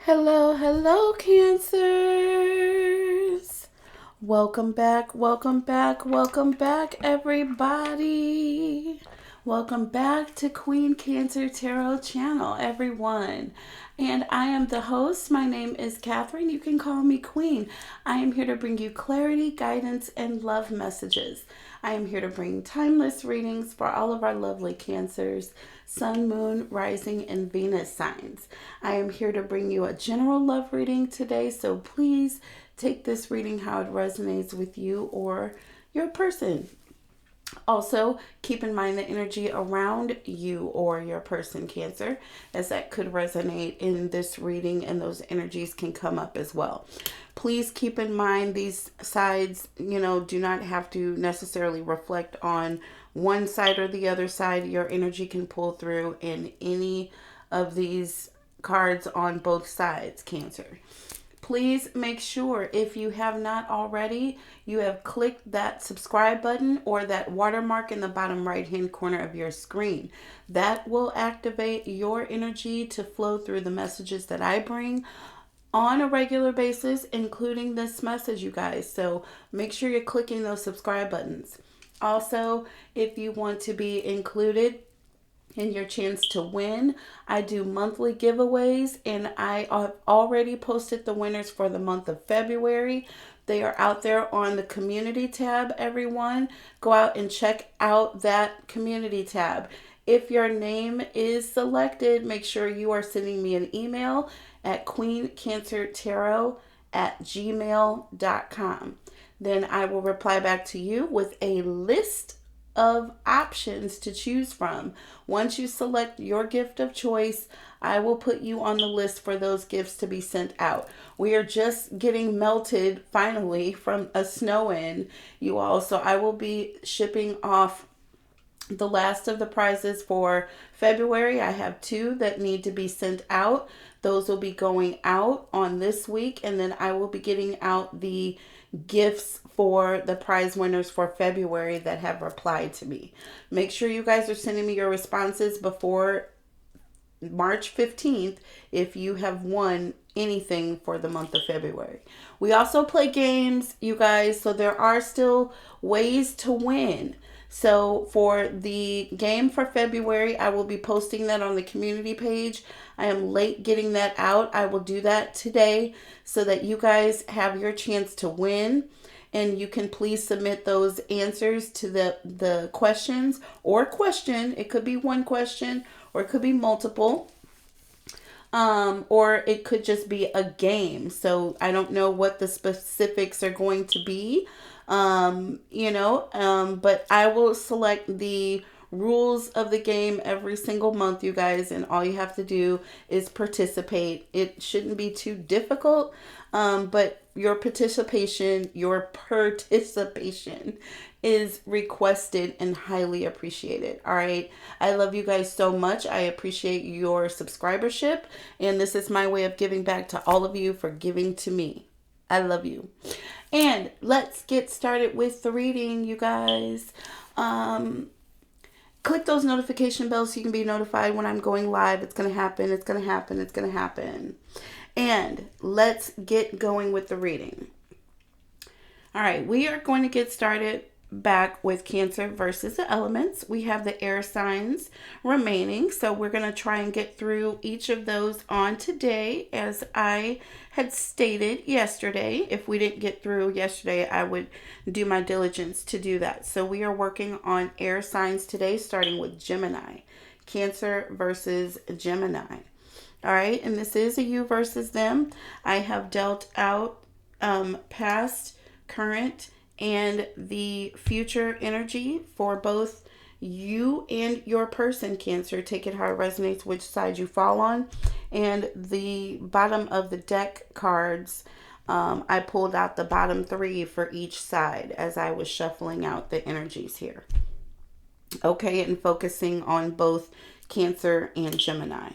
Hello, hello, Cancers. Welcome back, welcome back, welcome back, everybody. Welcome back to Queen Cancer Tarot channel, everyone. And I am the host. My name is Catherine. You can call me Queen. I am here to bring you clarity, guidance, and love messages. I am here to bring timeless readings for all of our lovely Cancers, Sun, Moon, Rising, and Venus signs. I am here to bring you a general love reading today, so please take this reading how it resonates with you or your person. Also, keep in mind the energy around you or your person, Cancer, as that could resonate in this reading and those energies can come up as well. Please keep in mind these sides, do not have to necessarily reflect on one side or the other side. Your energy can pull through in any of these cards on both sides, Cancer. Please make sure, if you have not already, you have clicked that subscribe button or that watermark in the bottom right hand corner of your screen. That will activate your energy to flow through the messages that I bring on a regular basis, including this message, you guys. So make sure you're clicking those subscribe buttons. Also, if you want to be included in your chance to win, I do monthly giveaways, and I have already posted the winners for the month of February. They are out there on the community tab, everyone. Go out and check out that community tab. If your name is selected, make sure you are sending me an email at queencancertarot@gmail.com. Then I will reply back to you with a list of options to choose from. Once you select your gift of choice, I will put you on the list for those gifts to be sent out. We are just getting melted finally from a snow in, you all. So I will be shipping off the last of the prizes for February. I have 2 that need to be sent out. Those will be going out on this week, and then I will be getting out the gifts for the prize winners for February that have replied to me. Make sure you guys are sending me your responses before March 15th if you have won anything for the month of February. We also play games, you guys, so there are still ways to win. So for the game for February, I will be posting that on the community page. I am late getting that out. I will do that today so that you guys have your chance to win. And you can please submit those answers to the questions or question. It could be one question or it could be multiple. Or it could just be a game. So I don't know what the specifics are going to be. But I will select the rules of the game every single month, you guys, and all you have to do is participate. It shouldn't be too difficult, but your participation is requested and highly appreciated. All right. I love you guys so much. I appreciate your subscribership, and this is my way of giving back to all of you for giving to me. I love you. And let's get started with the reading, you guys. Click those notification bells so you can be notified when I'm going live. It's going to happen. It's going to happen. It's going to happen. And let's get going with the reading. All right, we are going to get started back with Cancer versus the elements. We have the air signs remaining, so we're going to try and get through each of those on today. As I had stated yesterday, if we didn't get through yesterday, I would do my diligence to do that. So we are working on air signs today, starting with Gemini. Cancer versus Gemini. All right, and this is a you versus them. I have dealt out past, current, and the future energy for both you and your person, Cancer. Take it how it resonates, which side you fall on. And the bottom of the deck cards, I pulled out the bottom 3 for each side as I was shuffling out the energies here. Okay, and focusing on both Cancer and Gemini.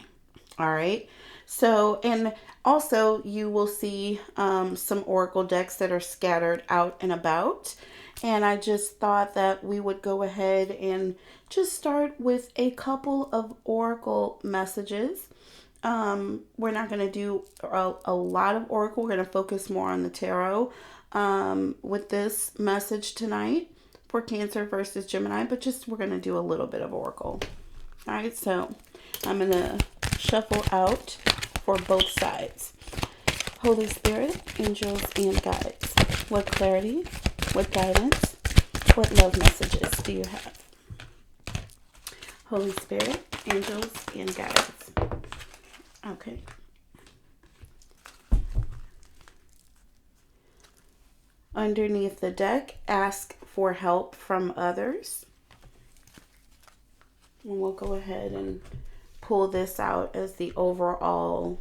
All right. So, and also you will see some oracle decks that are scattered out and about. And I just thought that we would go ahead and just start with a couple of oracle messages We're not going to do a lot of oracle. We're going to focus more on the tarot with this message tonight for Cancer versus Gemini, but just we're going to do a little bit of oracle. All right, so I'm going to shuffle out for both sides. Holy Spirit, angels, and guides. What clarity, what guidance, what love messages do you have? Holy Spirit, angels, and guides. Okay. Underneath the deck, ask for help from others. And we'll go ahead and pull this out as the overall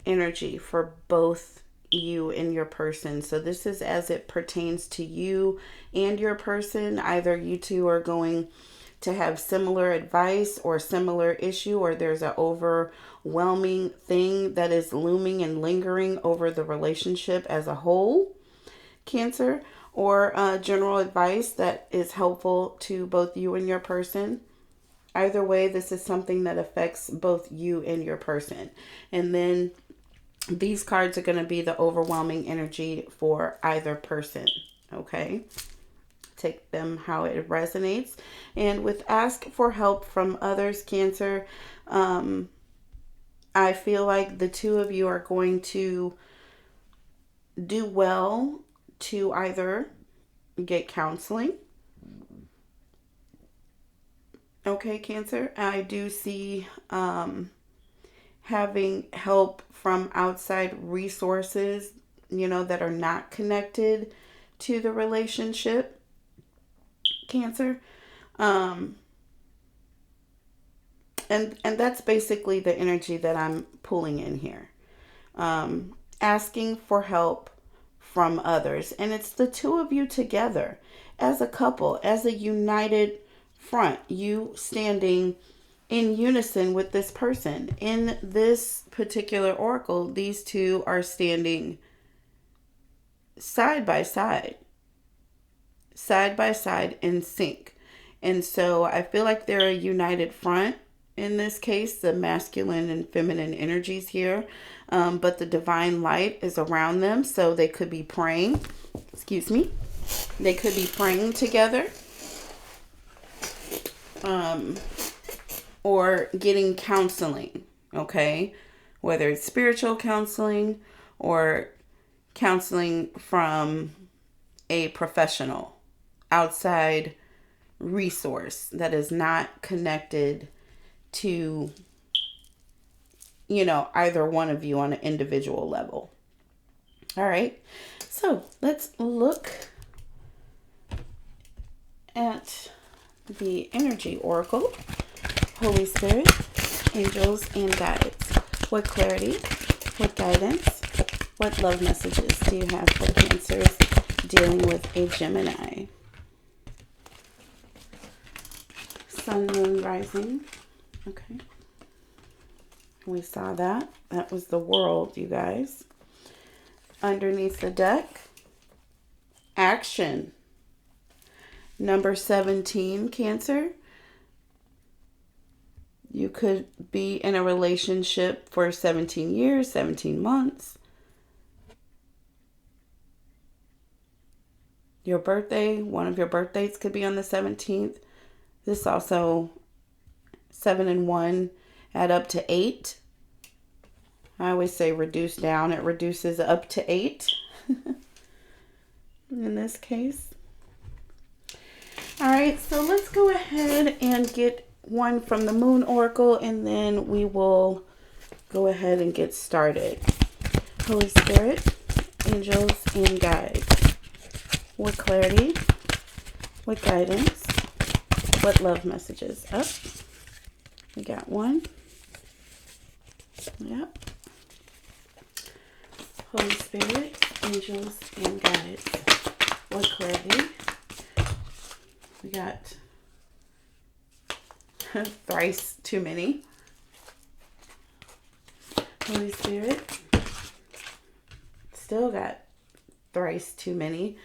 energy for both you and your person. So this is as it pertains to you and your person. Either you two are going to have similar advice or similar issue, or there's an overwhelming thing that is looming and lingering over the relationship as a whole, Cancer, or general advice that is helpful to both you and your person. Either way, this is something that affects both you and your person. And then these cards are going to be the overwhelming energy for either person, okay? Take them how it resonates. And with ask for help from others, Cancer, I feel like the two of you are going to do well to either get counseling. Okay, Cancer, I do see having help from outside resources, that are not connected to the relationship, Cancer. And that's basically the energy that I'm pulling in here. Asking for help from others. And it's the two of you together as a couple, as a united front, you standing in unison with this person. In this particular oracle, these two are standing side by side in sync. And so I feel like they're a united front in this case, the masculine and feminine energies here. But the divine light is around them, so they could be praying. They could be praying together. Or getting counseling, okay? Whether it's spiritual counseling or counseling from a professional, outside resource that is not connected to, either one of you on an individual level. All right, so let's look at the energy oracle. Holy Spirit, angels, and guides. What clarity, what guidance, what love messages do you have for Cancers dealing with a Gemini? Sun, moon, rising. Okay. We saw that. That was the world, you guys. Underneath the deck, action. Number 17, Cancer. You could be in a relationship for 17 years, 17 months. Your birthday, one of your birthdays could be on the 17th. This also, 7 and 1 add up to 8. I always say reduce down. It reduces up to 8 in this case. All right, so let's go ahead and get one from the Moon Oracle, and then we will go ahead and get started. Holy Spirit, angels, and guides. What clarity, what guidance, what love messages. Up. We got one. Yep. Holy Spirit, angels, and guides. What clarity. We got thrice too many. Holy Spirit. Still got thrice too many.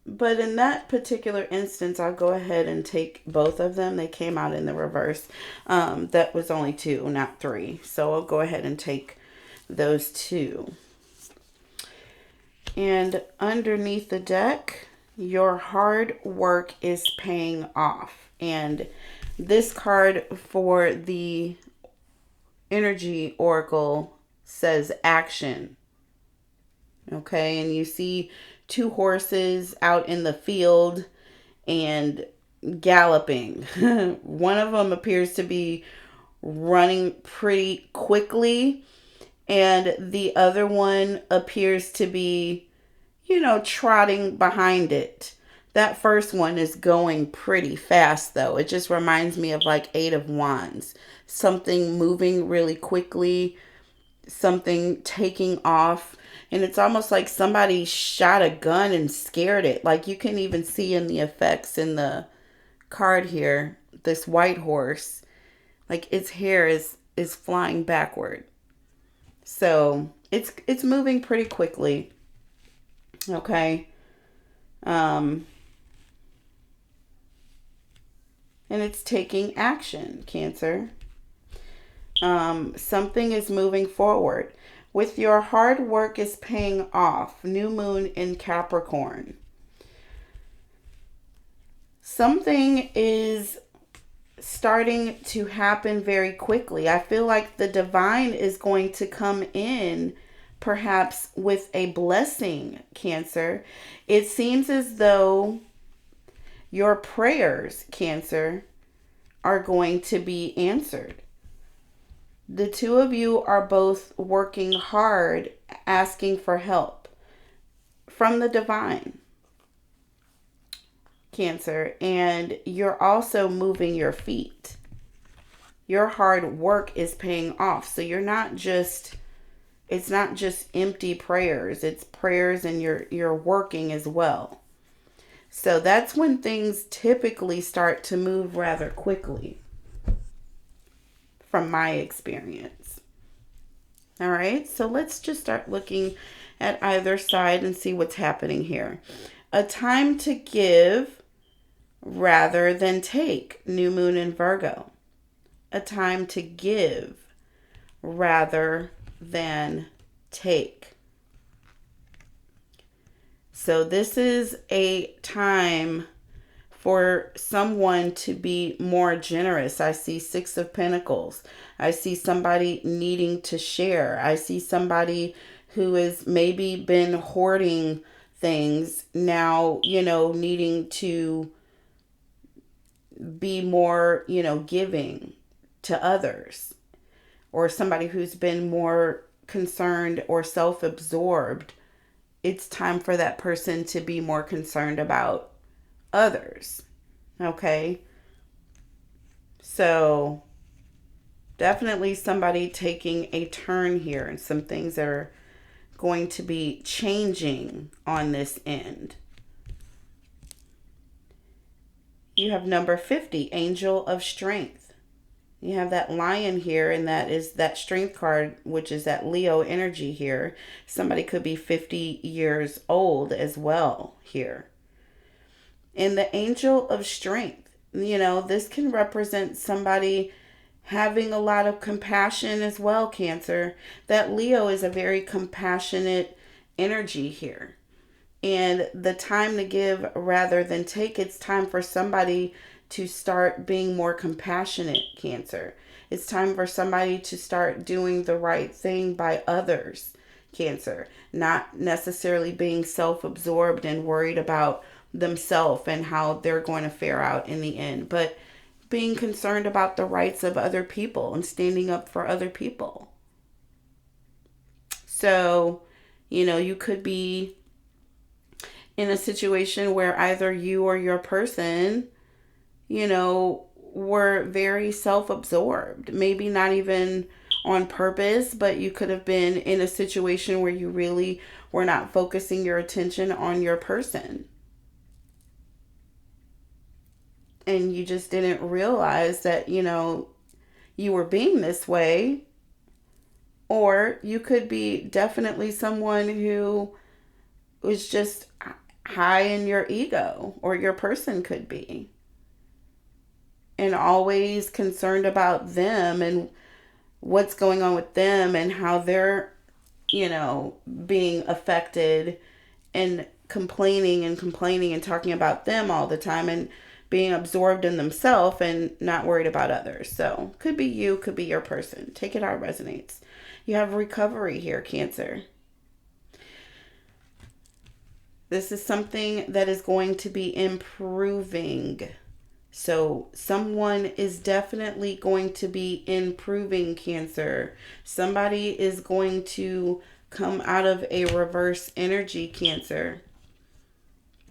But in that particular instance, I'll go ahead and take both of them. They came out in the reverse. That was only 2, not 3. So I'll go ahead and take those 2. And underneath the deck, your hard work is paying off. And this card for the Energy Oracle says action. Okay, and you see 2 horses out in the field and galloping. One of them appears to be running pretty quickly, and the other one appears to be, trotting behind it. That first one is going pretty fast, though. It just reminds me of like 8 of Wands. Something moving really quickly, something taking off. And it's almost like somebody shot a gun and scared it. Like you can even see in the effects in the card here, this white horse, like its hair is flying backward. So it's moving pretty quickly. Okay. And it's taking action, Cancer. Something is moving forward. With your hard work is paying off. New moon in Capricorn. Something is starting to happen very quickly. I feel like the divine is going to come in perhaps with a blessing, Cancer. It seems as though your prayers, Cancer, are going to be answered. The 2 of you are both working hard, asking for help from the divine, Cancer, and you're also moving your feet. Your hard work is paying off. So it's not just empty prayers. It's prayers and you're working as well. So that's when things typically start to move rather quickly, from my experience. All right, so let's just start looking at either side and see what's happening here. A time to give rather than take. New moon in Virgo. A time to give rather than take. So this is a time for someone to be more generous. I see 6 of Pentacles. I see somebody needing to share. I see somebody who has maybe been hoarding things now, needing to be more, giving to others. Or somebody who's been more concerned or self-absorbed. It's time for that person to be more concerned about others. Okay, so definitely somebody taking a turn here, and some things that are going to be changing on this end. You have number 50, Angel of Strength. You have that lion here, and that is that strength card, which is that Leo energy here. Somebody could be 50 years old as well here. And the Angel of Strength, this can represent somebody having a lot of compassion as well, Cancer. That Leo is a very compassionate energy here. And the time to give rather than take, it's time for somebody to start being more compassionate, Cancer. It's time for somebody to start doing the right thing by others, Cancer. Not necessarily being self-absorbed and worried about themselves and how they're going to fare out in the end, but being concerned about the rights of other people and standing up for other people. So, you could be in a situation where either you or your person, were very self-absorbed, maybe not even on purpose, but you could have been in a situation where you really were not focusing your attention on your person. And you just didn't realize that, you were being this way. Or you could be definitely someone who was just high in your ego, or your person could be, and always concerned about them and what's going on with them and how they're, being affected, and complaining and talking about them all the time, and being absorbed in themselves and not worried about others. So could be you, could be your person. Take it how it resonates. You have recovery here, Cancer. This is something that is going to be improving. So someone is definitely going to be improving, Cancer. Somebody is going to come out of a reverse energy, Cancer,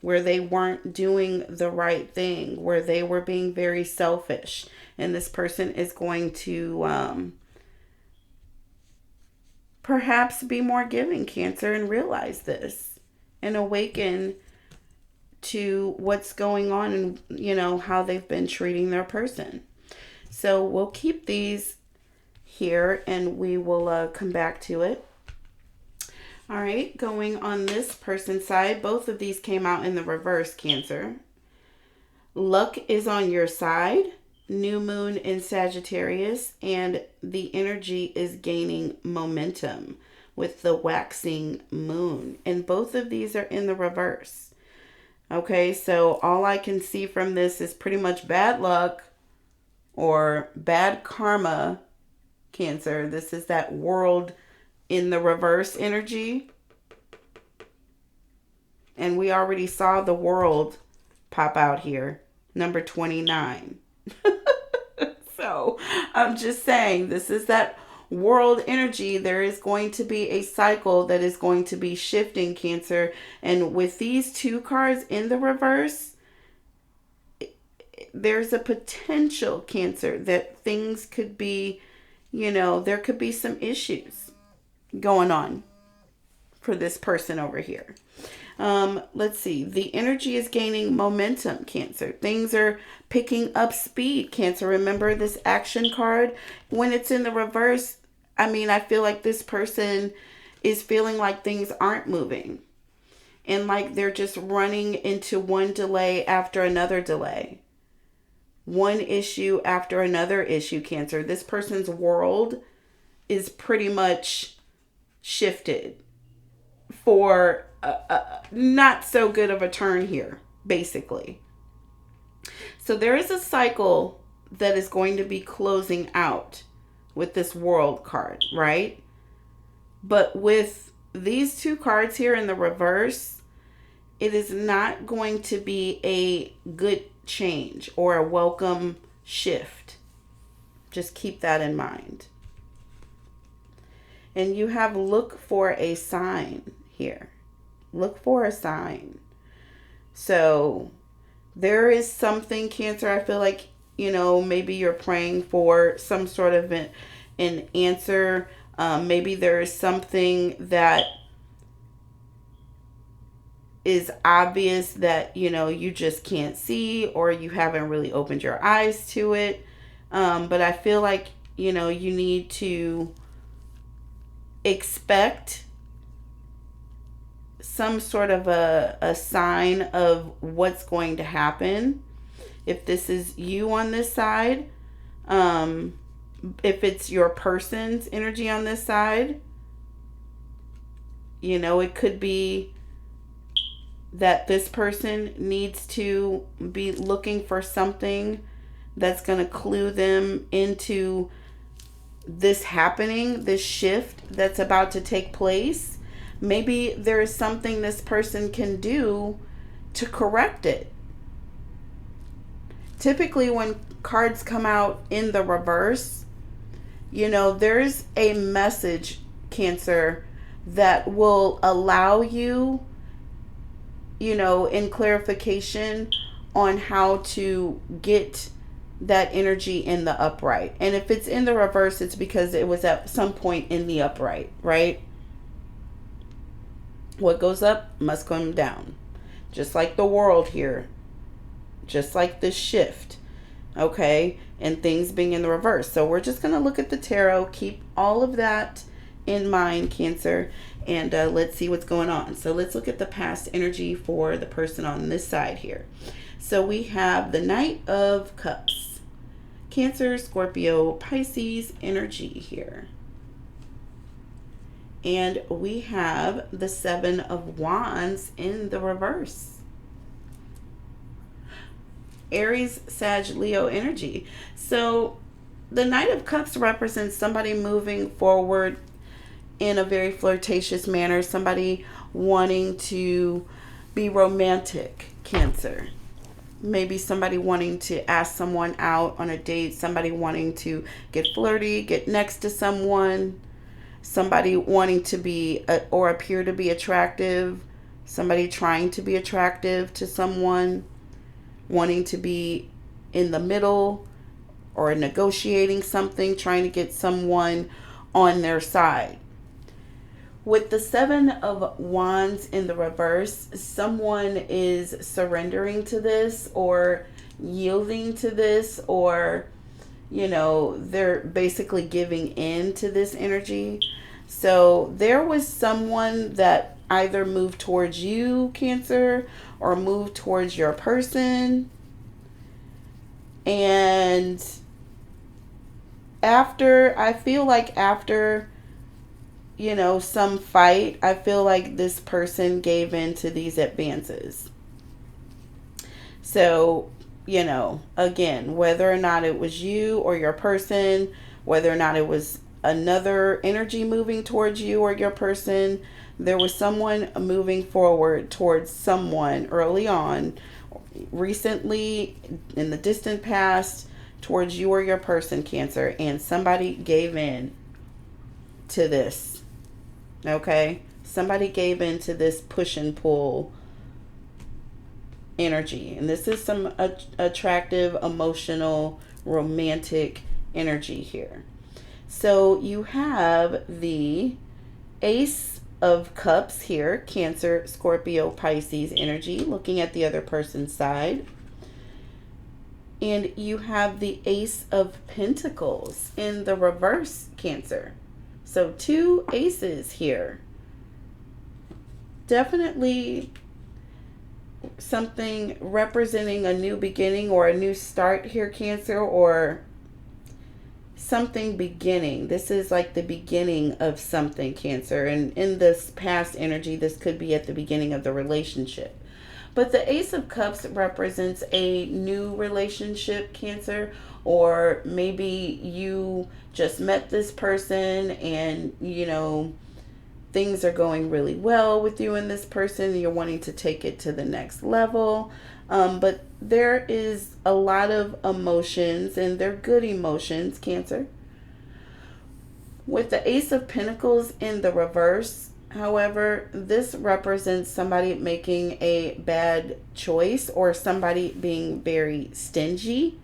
where they weren't doing the right thing, where they were being very selfish. And this person is going to perhaps be more giving, Cancer, and realize this and awaken to what's going on and, how they've been treating their person. So we'll keep these here and we will come back to it. All right, going on this person's side, both of these came out in the reverse, Cancer. Luck is on your side, new moon in Sagittarius, and the energy is gaining momentum with the waxing moon. And both of these are in the reverse. Okay, so all I can see from this is pretty much bad luck or bad karma, Cancer. This is that world in the reverse energy. And we already saw the world pop out here, number 29. So I'm just saying, this is that world energy. There is going to be a cycle that is going to be shifting, Cancer. And with these two cards in the reverse, there's a potential, Cancer, that things could be, there could be some issues going on for this person over here. Let's see. The energy is gaining momentum, Cancer. Things are picking up speed, Cancer. Remember this action card? When it's in the reverse, I feel like this person is feeling like things aren't moving. And like they're just running into one delay after another delay. One issue after another issue, Cancer. This person's world is pretty much shifted for not so good of a turn here, basically. So there is a cycle that is going to be closing out with this world card, right? But with these two cards here in the reverse, it is not going to be a good change or a welcome shift. Just keep that in mind. And you have look for a sign here. Look for a sign. So there is something, Cancer, I feel like, maybe you're praying for some sort of an answer. Maybe there is something that is obvious that, you just can't see, or you haven't really opened your eyes to it. But I feel like, you need to expect some sort of a sign of what's going to happen. If this is you on this side, if it's your person's energy on this side, it could be that this person needs to be looking for something that's going to clue them into this happening, this shift that's about to take place. Maybe there is something this person can do to correct it. Typically when cards come out in the reverse, there's a message, Cancer, that will allow you, in clarification on how to get that energy in the upright. And if it's in the reverse, it's because it was at some point in the upright, right? What goes up must come down. Just like the world here. Just like the shift. Okay? And things being in the reverse. So we're just going to look at the tarot. Keep all of that in mind, Cancer. And let's see what's going on. So let's look at the past energy for the person on this side here. So we have the Knight of Cups, Cancer, Scorpio, Pisces energy here. And we have the Seven of Wands in the reverse. Aries, Sag, Leo energy. So the Knight of Cups represents somebody moving forward in a very flirtatious manner, somebody wanting to be romantic, Cancer. Maybe somebody wanting to ask someone out on a date, somebody wanting to get flirty, get next to someone, somebody wanting to be or appear to be attractive, somebody trying to be attractive to someone, wanting to be in the middle or negotiating something, trying to get someone on their side. With the Seven of Wands in the reverse, someone is surrendering to this or yielding to this, or, you know, they're basically giving in to this energy. So there was someone that either moved towards you, Cancer, or moved towards your person. And I feel like after, you know, some fight, I feel like this person gave in to these advances. So, you know, again, whether or not it was you or your person, whether or not it was another energy moving towards you or your person, there was someone moving forward towards someone early on, recently, in the distant past, towards you or your person, Cancer, and somebody gave in to this. Okay, somebody gave in to this push and pull energy, and this is some attractive, emotional, romantic energy here. So you have the Ace of Cups here, Cancer, Scorpio, Pisces energy, looking at the other person's side. And you have the Ace of Pentacles in the reverse, Cancer. So two aces here. Definitely something representing a new beginning or a new start here, Cancer, or something beginning. This is like the beginning of something, Cancer. And in this past energy, this could be at the beginning of the relationship. But the Ace of Cups represents a new relationship, Cancer, or maybe you just met this person and, you know, things are going really well with you and this person, and you're wanting to take it to the next level. But there is a lot of emotions, and they're good emotions, Cancer. With the Ace of Pentacles in the reverse, however, this represents somebody making a bad choice or somebody being very stingy,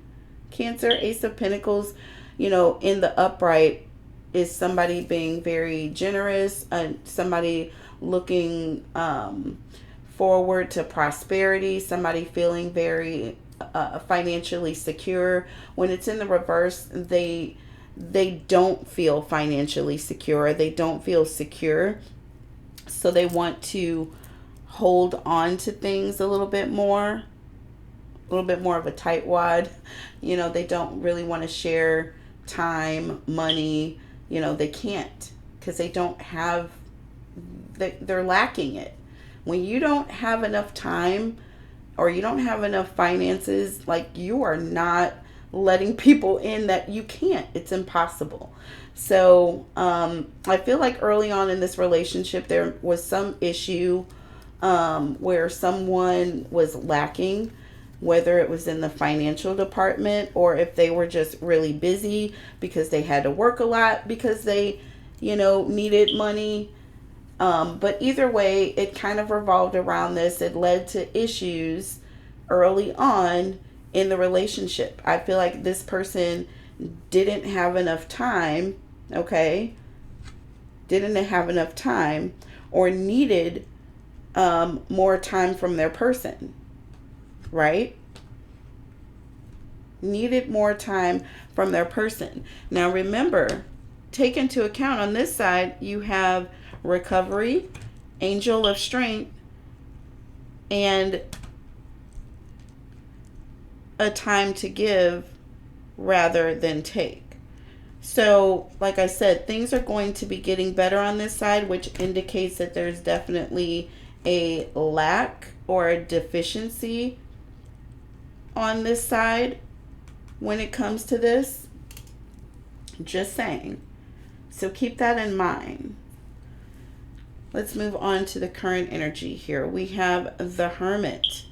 Cancer. Ace of Pentacles, you know, in the upright is somebody being very generous, somebody looking forward to prosperity, somebody feeling very financially secure. When it's in the reverse, they don't feel financially secure. They don't feel secure. So they want to hold on to things a little bit more of a tightwad. You know, they don't really want to share time, money. You know, they can't because they don't have, they're lacking it. When you don't have enough time or you don't have enough finances, like, you are not letting people in that you can't. It's impossible. So I feel like early on in this relationship, there was some issue where someone was lacking, whether it was in the financial department or if they were just really busy because they had to work a lot because they, you know, needed money. But either way, it kind of revolved around this. It led to issues early on in the relationship. I feel like this person didn't have enough time, okay? Didn't have enough time or needed more time from their person, right? Needed more time from their person. Now remember, take into account on this side, you have recovery, angel of strength, and a time to give rather than take. So, like I said, things are going to be getting better on this side, which indicates that there's definitely a lack or a deficiency on this side when it comes to this. Just saying. So keep that in mind. Let's move on to the current energy here. We have the Hermit.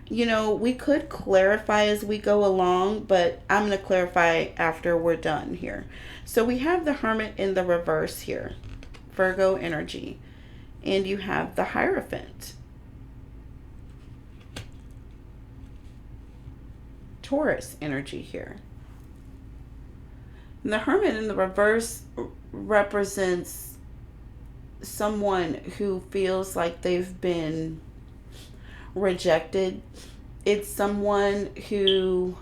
You know, we could clarify as we go along, but I'm going to clarify after we're done here. So we have the Hermit in the reverse here, Virgo energy, and you have the Hierophant, Taurus energy here. And the Hermit in the reverse represents someone who feels like they've been rejected. It's someone who,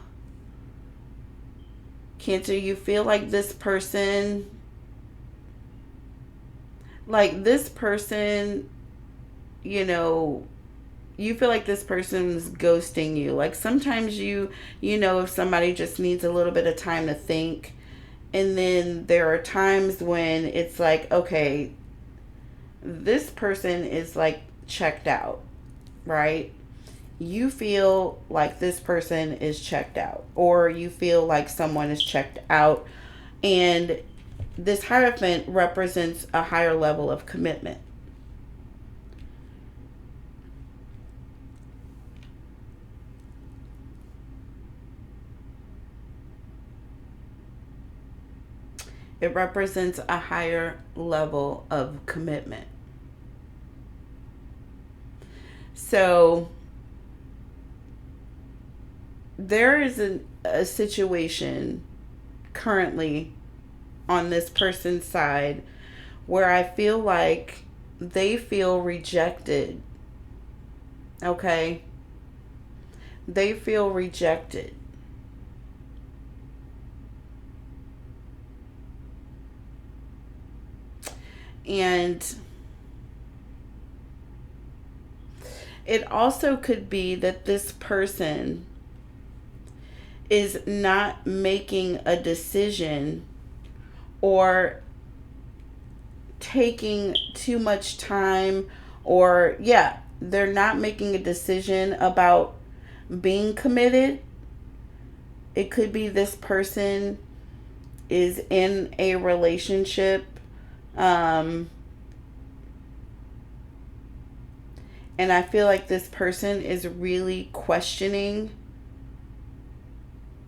Cancer, you feel like this person, you know, you feel like this person's ghosting you. Like sometimes you know, if somebody just needs a little bit of time to think, and then there are times when it's like, okay, this person is like checked out, right? You feel like this person is checked out, or you feel like someone is checked out, and this Hierophant represents a higher level of commitment. It represents a higher level of commitment. So there is a situation currently on this person's side where I feel like they feel rejected. Okay? They feel rejected. And it also could be that this person is not making a decision or taking too much time, or they're not making a decision about being committed. It could be this person is in a relationship, and I feel like this person is really questioning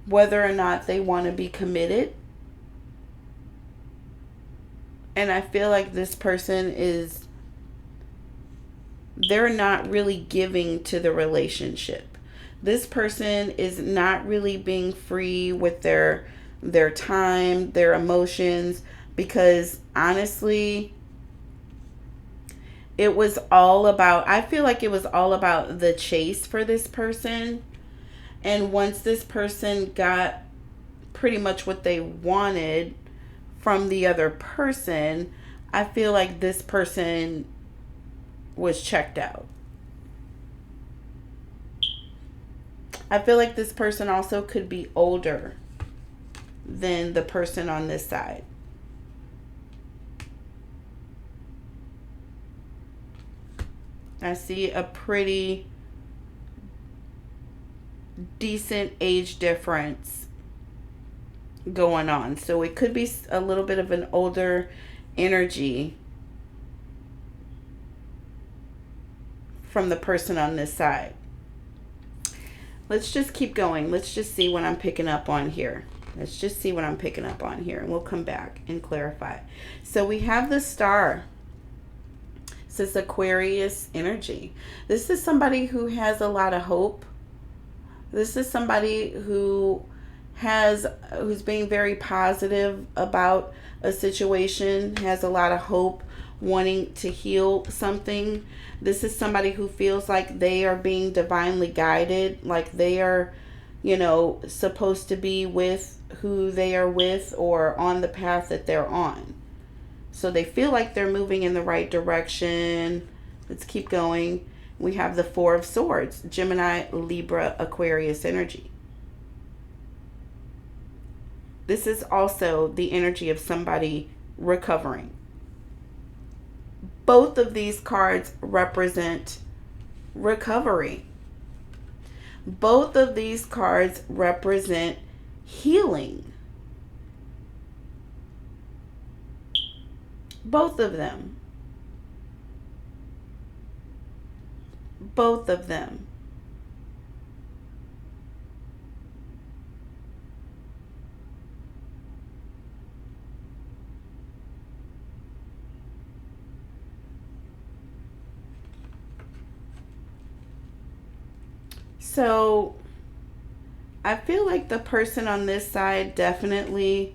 whether or not they want to be committed. And I feel like this person they're not really giving to the relationship. This person is not really being free with their time, their emotions, because honestly, I feel like it was all about the chase for this person. And once this person got pretty much what they wanted from the other person, I feel like this person was checked out. I feel like this person also could be older than the person on this side. I see a pretty decent age difference going on. So it could be a little bit of an older energy from the person on this side. Let's just keep going. Let's just see what I'm picking up on here. And we'll come back and clarify. So we have the Star. This is Aquarius energy. This is somebody who has a lot of hope. This is somebody who's being very positive about a situation, has a lot of hope, wanting to heal something. This is somebody who feels like they are being divinely guided, like they are, supposed to be with who they are with or on the path that they're on. So they feel like they're moving in the right direction. Let's keep going. We have the Four of Swords, Gemini, Libra, Aquarius energy. This is also the energy of somebody recovering. Both of these cards represent recovery. Both of these cards represent healing. Both of them. Both of them. So I feel like the person on this side definitely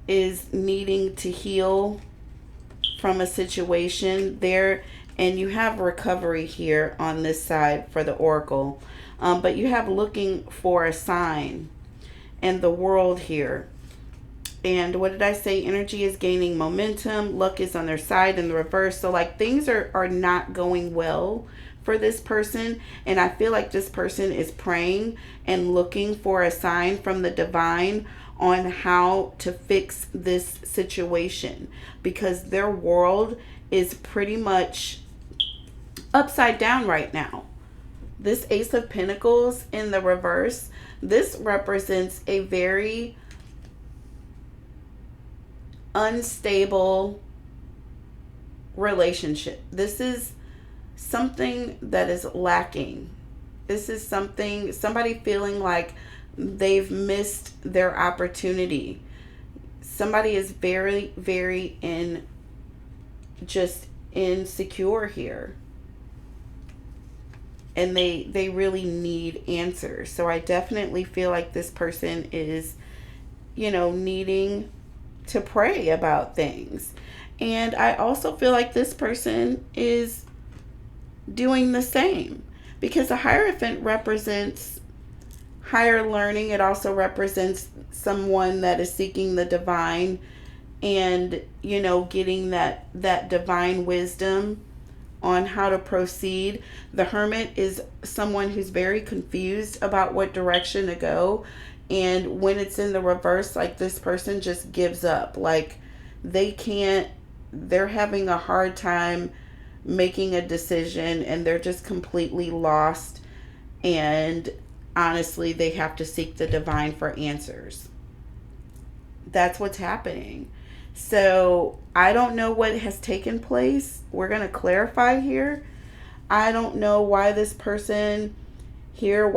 is needing to heal from a situation there, and you have recovery here on this side for the oracle, but you have looking for a sign and the World here. And what did I say? Energy is gaining momentum, luck is on their side in the reverse. So like things are not going well for this person, and I feel like this person is praying and looking for a sign from the divine on how to fix this situation, because their world is pretty much upside down right now. This Ace of Pentacles in the reverse, this represents a very unstable relationship. This is something that is lacking. This is somebody feeling like they've missed their opportunity. Somebody is very, very insecure here. And they really need answers. So I definitely feel like this person is, needing to pray about things. And I also feel like this person is doing the same, because the Hierophant represents higher learning. It also represents someone that is seeking the divine and, getting that divine wisdom on how to proceed. The Hermit is someone who's very confused about what direction to go. And when it's in the reverse, like this person just gives up. Like they're having a hard time making a decision, and they're just completely lost. And honestly, they have to seek the divine for answers. That's what's happening. So I don't know what has taken place. We're going to clarify here. I don't know why this person here,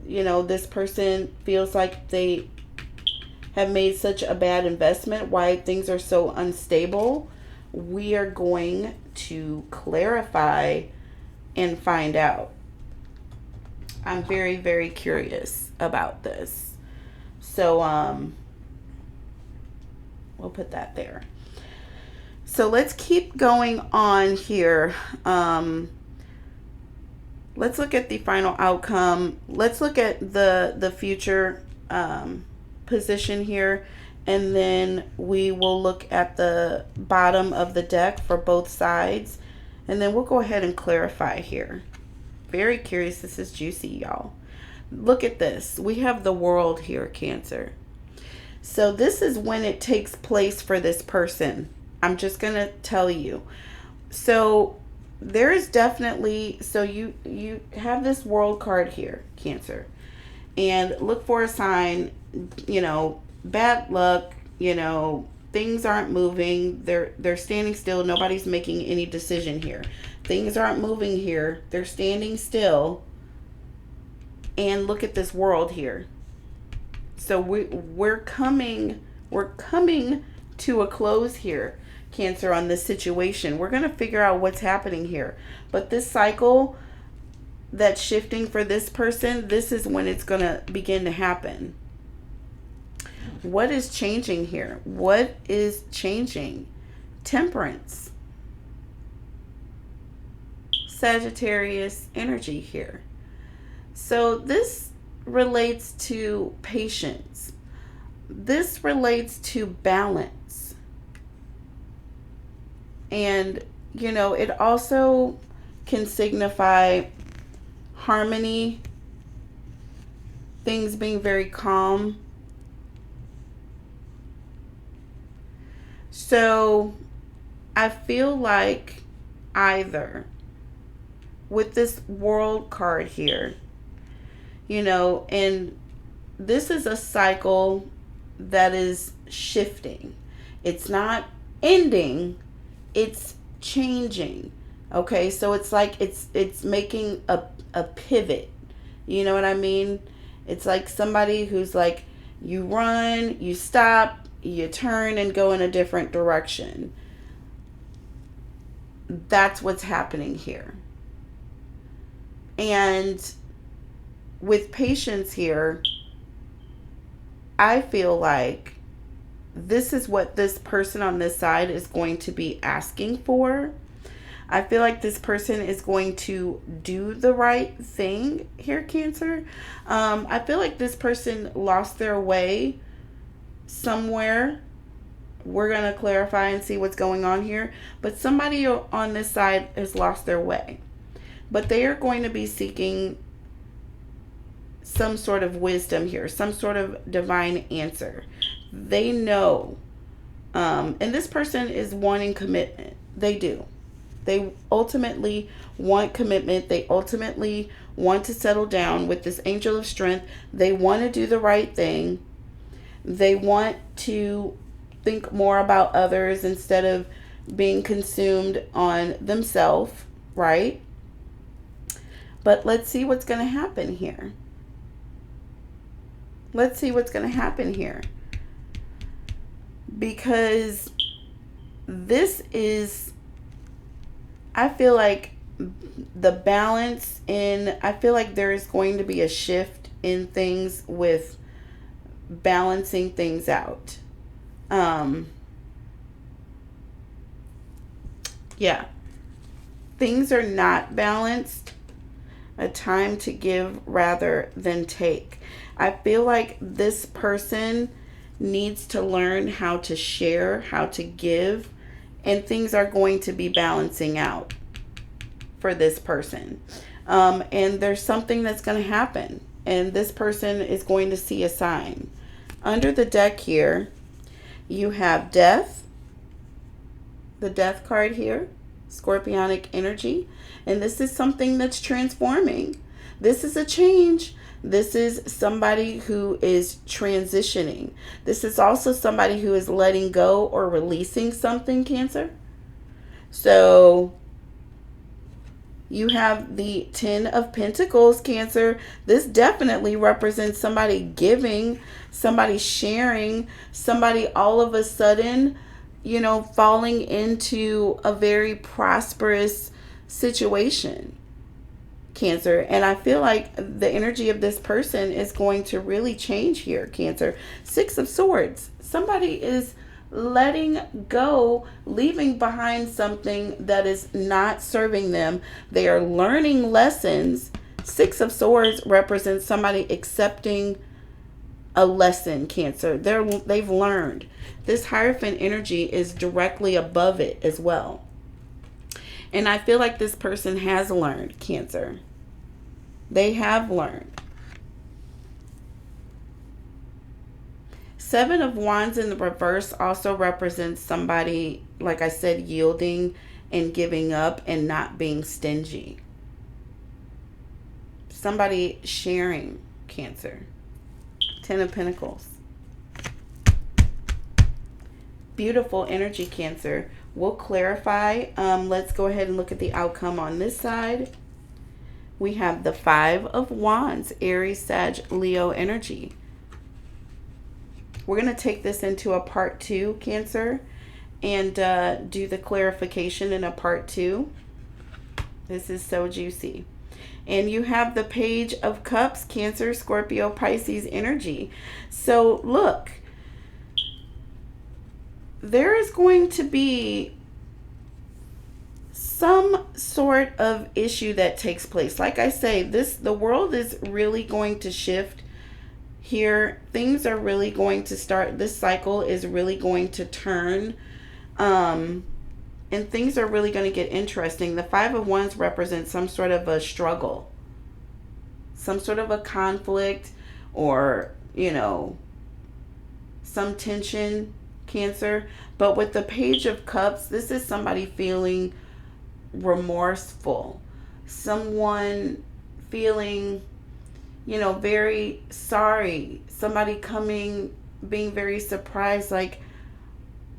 this person feels like they have made such a bad investment, why things are so unstable. We are going to clarify and find out. I'm very, very curious about this. So, we'll put that there. So let's keep going on here. Let's look at the final outcome. Let's look at the future position here. And then we will look at the bottom of the deck for both sides. And then we'll go ahead and clarify here. Very curious. This is juicy, y'all. Look at this. We have the World here, Cancer. So this is when it takes place for this person. I'm just going to tell you. So there is definitely, so you have this World card here, Cancer. And look for a sign, bad luck, things aren't moving. They're standing still. Nobody's making any decision here. Things aren't moving here. They're standing still. And look at this World here. So we're coming to a close here, Cancer, on this situation. We're going to figure out what's happening here. But this cycle that's shifting for this person, this is when it's going to begin to happen. What is changing here? What is changing? Temperance. Sagittarius energy here. So this relates to patience. This relates to balance. And, you know, it also can signify harmony, things being very calm. So I feel like either with this World card here, you know, and this is a cycle that is shifting. It's not ending, it's changing. Okay, so it's like it's making a pivot. You know what I mean? It's like somebody who's like, you run, you stop, you turn and go in a different direction. That's what's happening here. And with patience here, I feel like this is what this person on this side is going to be asking for. I feel like this person is going to do the right thing here, Cancer. I feel like this person lost their way somewhere. We're going to clarify and see what's going on here. But somebody on this side has lost their way. But they are going to be seeking some sort of wisdom here, some sort of divine answer. They know. And this person is wanting commitment. They do. They ultimately want commitment. They ultimately want to settle down with this angel of strength. They want to do the right thing. They want to think more about others instead of being consumed on themselves, right? But let's see what's going to happen here. Let's see what's going to happen here. Because this is, I feel like the balance in, I feel like there is going to be a shift in things with balancing things out. Yeah. Things are not balanced. A time to give rather than take. I feel like this person needs to learn how to share, how to give, and things are going to be balancing out for this person. And there's something that's going to happen, and this person is going to see a sign. Under the deck here, you have Death, the Death card here, Scorpionic energy, and this is something that's transforming. This is a change. This is somebody who is transitioning. This is also somebody who is letting go or releasing something, Cancer. So you have the Ten of Pentacles, Cancer. This definitely represents somebody giving, somebody sharing, somebody all of a sudden, you know, falling into a very prosperous situation, Cancer. And I feel like the energy of this person is going to really change here, Cancer. Six of Swords. Somebody is letting go, leaving behind something that is not serving them. They are learning lessons. Six of Swords represents somebody accepting a lesson, Cancer. They've learned. This Hierophant energy is directly above it as well. And I feel like this person has learned, Cancer. They have learned. Seven of Wands in the reverse also represents somebody, like I said, yielding and giving up and not being stingy. Somebody sharing, Cancer. Ten of Pentacles. Beautiful energy, Cancer. We'll clarify. Let's go ahead and look at the outcome on this side. We have the Five of Wands, Aries, Sag, Leo energy. We're going to take this into a part 2, Cancer, and do the clarification in a part 2. This is so juicy. And you have the Page of Cups, Cancer, Scorpio, Pisces energy. So look, there is going to be some sort of issue that takes place. Like I say, the world is really going to shift here. Things are really going to start. This cycle is really going to turn. And things are really going to get interesting. The Five of Wands represents some sort of a struggle, some sort of a conflict, or, you know, some tension, Cancer. But with the Page of Cups, this is somebody feeling remorseful. Someone feeling, you know, very sorry. Somebody coming, being very surprised, like,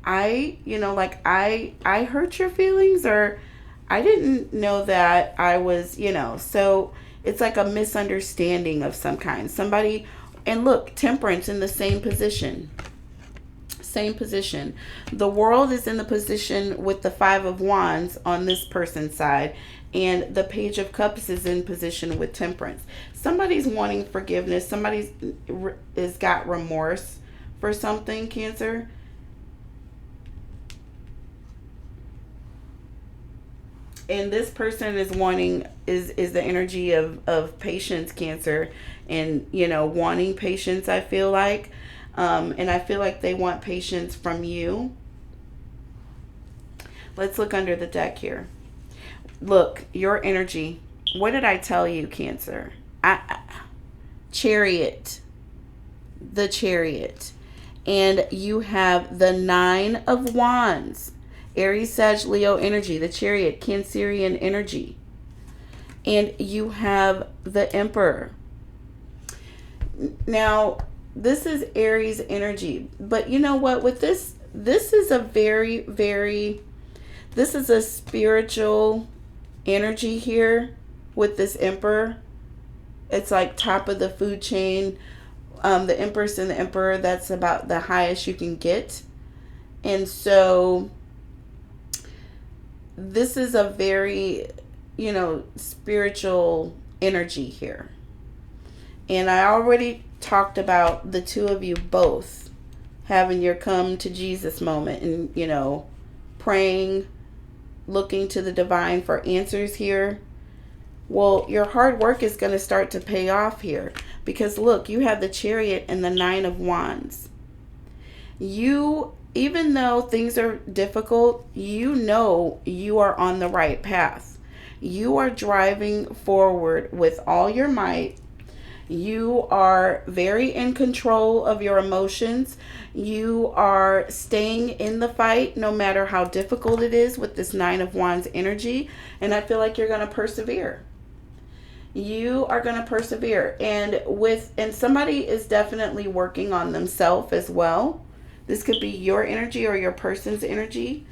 I hurt your feelings, or I didn't know that I was, you know. So it's like a misunderstanding of some kind. Somebody, and look, Temperance in the same position. Same position. The World is in the position with the Five of Wands on this person's side, and the Page of Cups is in position with Temperance. Somebody's wanting forgiveness. Somebody's has got remorse for something, Cancer. And this person is wanting, is the energy of patience, Cancer, and, you know, wanting patience, I feel like. And I feel like they want patience from you. Let's look under the deck here. Look, your energy. What did I tell you, Cancer? Chariot. The Chariot. And you have the Nine of Wands. Aries, Sag, Leo energy. The Chariot, Cancerian energy. And you have the Emperor. Now, this is Aries energy. But you know what? With this is a very, very, this is a spiritual energy here with this Emperor. It's like top of the food chain. The Empress and the Emperor, that's about the highest you can get. And so this is a very, you know, spiritual energy here. And I already talked about the two of you both having your come to Jesus moment and, you know, praying, looking to the divine for answers here. Well, your hard work is going to start to pay off here, because look, you have the Chariot and the Nine of Wands. You, even though things are difficult, you know you are on the right path. You are driving forward with all your might. You are very in control of your emotions. You are staying in the fight no matter how difficult it is with this Nine of Wands energy. And I feel like you're going to persevere. You are going to persevere. And somebody is definitely working on themselves as well. This could be your energy or your person's energy.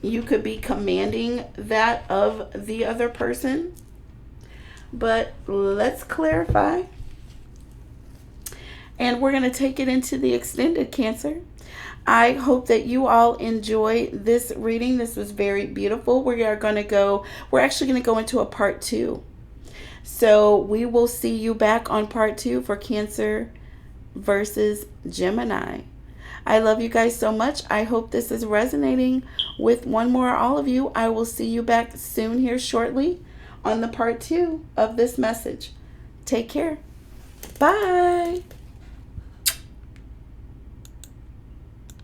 You could be commanding that of the other person. But let's clarify. And we're going to take it into the extended, Cancer. I hope that you all enjoy this reading. This was very beautiful. We're actually going to go into a part 2. So we will see you back on part 2 for Cancer versus Gemini. I love you guys so much. I hope this is resonating with one more all of you. I will see you back soon here shortly on the part 2 of this message. Take care. Bye.